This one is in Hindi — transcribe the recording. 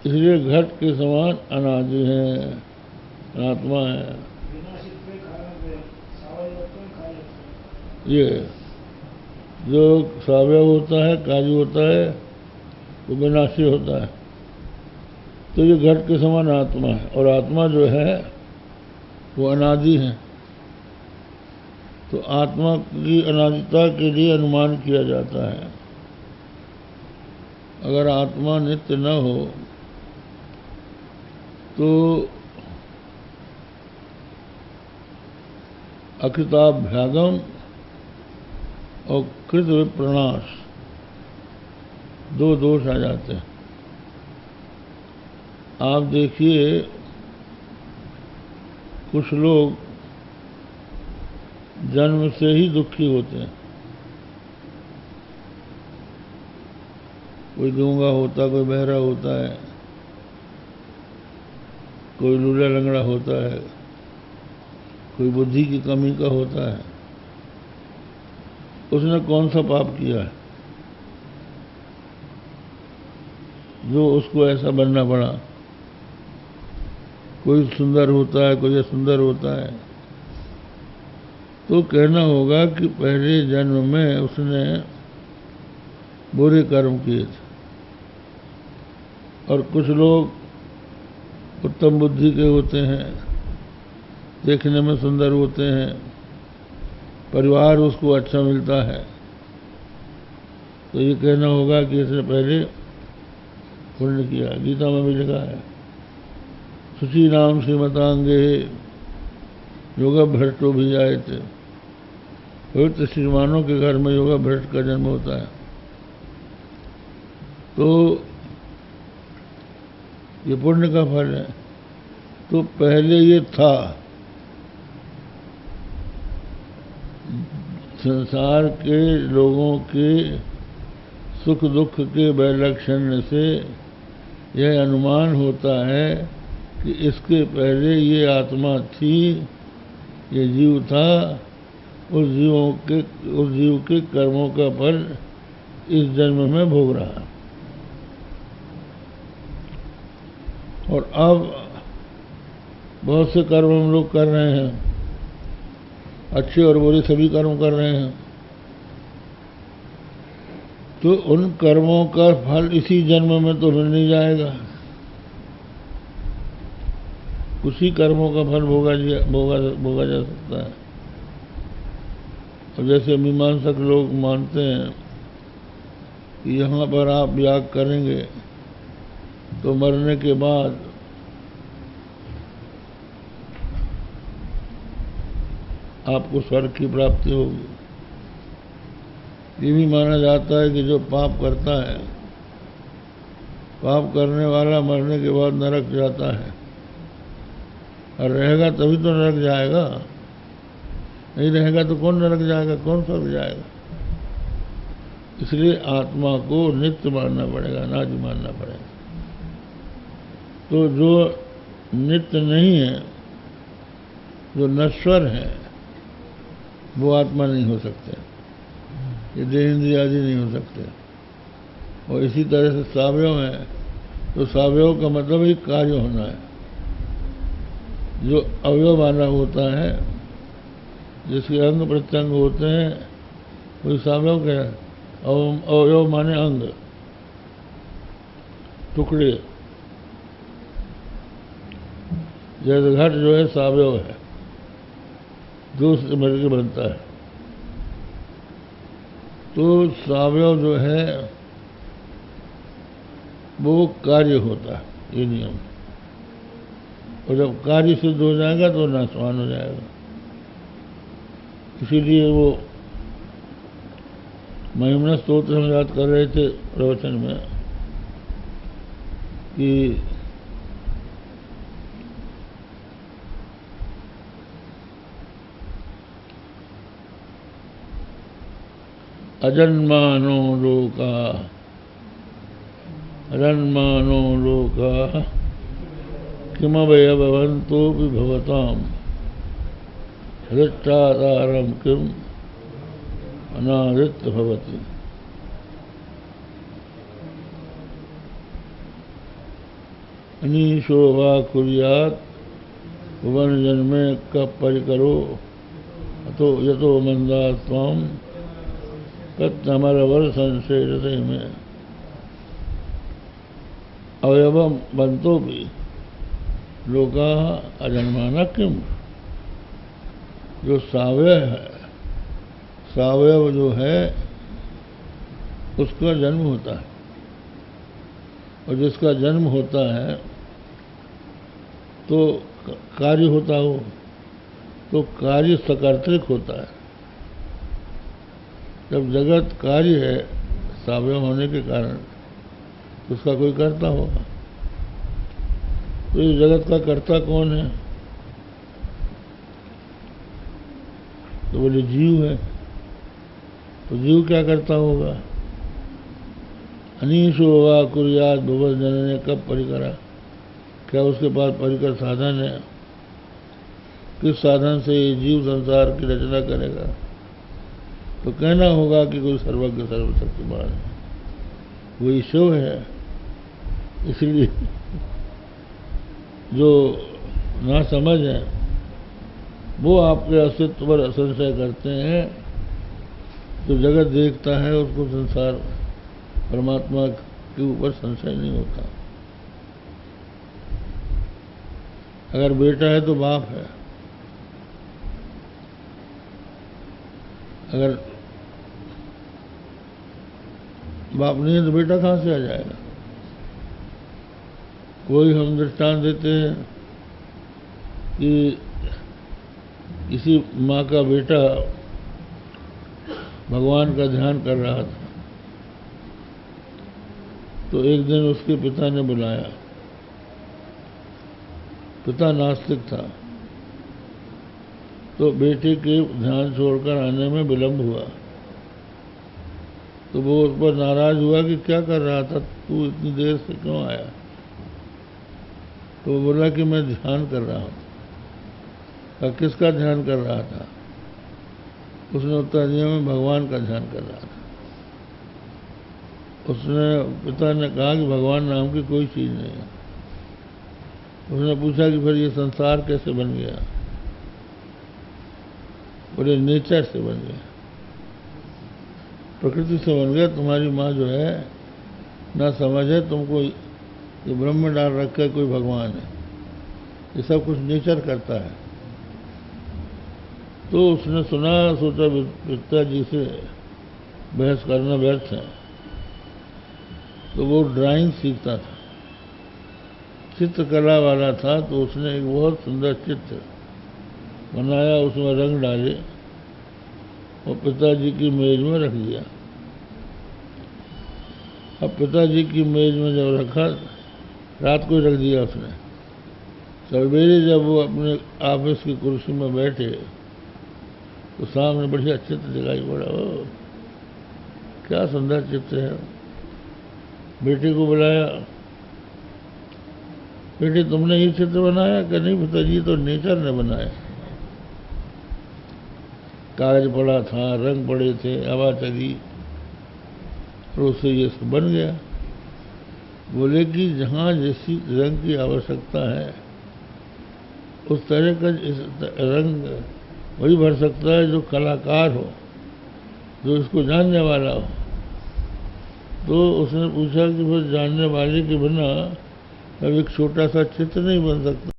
इसलिए घट के समान अनादि है, अनात्मा है। ये जो सावयव होता है, कार्य होता है, वो विनाशी होता है। तो ये घट के समान आत्मा है, और आत्मा जो है वो अनादि है। तो आत्मा की अनादिता के लिए अनुमान किया जाता है। अगर आत्मा नित्य न हो तो अकृताभ्यागम और कृत विप्रनाश दो दोष आ जाते हैं। आप देखिए, कुछ लोग जन्म से ही दुखी होते हैं। कोई गूंगा होता है, कोई बहरा होता है, कोई लूला लंगड़ा होता है, कोई बुद्धि की कमी का होता है। उसने कौन सा पाप किया है जो उसको ऐसा बनना पड़ा? कोई सुंदर होता है, कोई असुंदर होता है। तो कहना होगा कि पहले जन्म में उसने बुरे कर्म किए थे। और कुछ लोग उत्तम बुद्धि के होते हैं, देखने में सुंदर होते हैं, परिवार उसको अच्छा मिलता है, तो ये कहना होगा कि इसने पहले पुण्य किया। गीता में भी लिखा है, शुचि नाम श्रीमतांगे योगा भ्रष्टो भी आए थे। पवित्र श्रीमानों के घर में योगा भ्रष्ट का जन्म होता है। तो ये पुण्य का फल है। तो पहले ये था, संसार के लोगों के सुख दुख के वैलक्षण्य से यह अनुमान होता है कि इसके पहले ये आत्मा थी, ये जीव था। उस जीव के कर्मों का फल इस जन्म में भोग रहा। और अब बहुत से कर्म हम लोग कर रहे हैं, अच्छे और बुरे सभी कर्म कर रहे हैं। तो उन कर्मों का फल इसी जन्म में तो मिल नहीं जाएगा। उसी कर्मों का फल भोगा जा सकता है। और जैसे मीमांसक लोग मानते हैं कि यहाँ पर आप याग करेंगे तो मरने के बाद आपको स्वर्ग की प्राप्ति होगी। ये भी माना जाता है कि जो पाप करता है, पाप करने वाला मरने के बाद नरक जाता है, और रहेगा तभी तो नरक जाएगा। नहीं रहेगा तो कौन नरक जाएगा, कौन स्वर्ग जाएगा? इसलिए आत्मा को नित्य मानना पड़ेगा, अनादि मानना पड़ेगा। तो जो नित्य नहीं है, जो नश्वर है, वो आत्मा नहीं हो सकते। ये देह इंद्रिय आदि नहीं हो सकते। और इसी तरह से सावयव है, तो सावयव का मतलब एक कार्य होना है। जो अवयव माना होता है, जिसके अंग प्रत्यंग होते हैं, वही सावयव क्या है? अवयव माने अंग, टुकड़े। जैसे घट जो है सावयव है, दो से मिलकर बनता है। तो सावयव जो है वो कार्य होता है, ये नियम। और जब कार्य सिद्ध हो जाएगा तो नाशवान हो जाएगा। इसीलिए वो महिमना स्तोत्र हम याद कर रहे थे प्रवचन में कि अजन्मानो लोका, अजन्मानो लोका किमवय भवन्तोऽपि भवताम् हृष्टादारं किम अनादित्य भवति। अनीशो वा कुर्यात वन जन्मे कब परिकरो तो यतो मंदा त्वम कमरवर संशय हृदय में अवयवम बंतो भी लोका अजन्माना किम। जो सावयव है, सावयव जो है उसका जन्म होता है, और जिसका जन्म होता है तो कार्य होता हो, तो कार्य सकर्तृक होता है। जब जगत कार्य है सावयव होने के कारण, तो उसका कोई कर्ता होगा। तो इस जगत का कर्ता कौन है? तो बोले जीव है। तो जीव क्या करता होगा? अनीशो वा कुर्यात भुवन जनने कब परिकरा, क्या उसके पास परिकर साधन है? किस साधन से ये जीव संसार की रचना करेगा? तो कहना होगा कि कोई सर्वज्ञ सर्वशक्तिमान है, वही शिव है। इसलिए जो ना समझ है वो आपके अस्तित्व पर संशय करते हैं। जो जगत देखता है उसको संसार परमात्मा के ऊपर संशय नहीं होता। अगर बेटा है तो बाप है, अगर बाप नहीं है तो बेटा कहाँ से आ जाएगा? कोई हम दृष्टांत देते हैं कि किसी माँ का बेटा भगवान का ध्यान कर रहा था, तो एक दिन उसके पिता ने बुलाया। पिता नास्तिक था, तो बेटे के ध्यान छोड़कर आने में विलंब हुआ। तो वो उस पर नाराज हुआ कि क्या कर रहा था तू, इतनी देर से क्यों आया? तो वो बोला कि मैं ध्यान कर रहा हूँ। और किसका ध्यान कर रहा था? उसने उत्तर दिया मैं भगवान का ध्यान कर रहा था। उसने पिता ने कहा कि भगवान नाम की कोई चीज नहीं है। उसने पूछा कि फिर ये संसार कैसे बन गया? बोले नेचर से बन गया, प्रकृति से बन गया। तुम्हारी माँ जो है ना समझ है, तुमको ये ब्रह्म में डाल रखा है कोई भगवान है, ये सब कुछ नेचर करता है। तो उसने सुना, सोचा पिताजी से बहस करना व्यर्थ है। तो वो ड्राइंग सीखता था, चित्रकला वाला था। तो उसने एक बहुत सुंदर चित्र बनाया, उसमें रंग डाले और पिताजी की मेज में रख दिया। अब पिताजी की मेज में जब रखा, रात को रख दिया उसने, सवेरे जब वो अपने ऑफिस की कुर्सी में बैठे तो सामने बढ़िया चित्र दिखाई पड़ा। ओ क्या सुंदर चित्र है। बेटे को बुलाया, बेटे तुमने ये चित्र बनाया? कि नहीं पिताजी, तो नेचर ने बनाया। कागज पड़ा था, रंग पड़े थे, हवा चली और उससे ये सब बन गया। बोले कि जहाँ जैसी रंग की आवश्यकता है उस तरह का रंग वही भर सकता है जो कलाकार हो, जो इसको जानने वाला हो। तो उसने पूछा कि फिर जानने वाले के बिना अब एक छोटा सा चित्र नहीं बन सकता?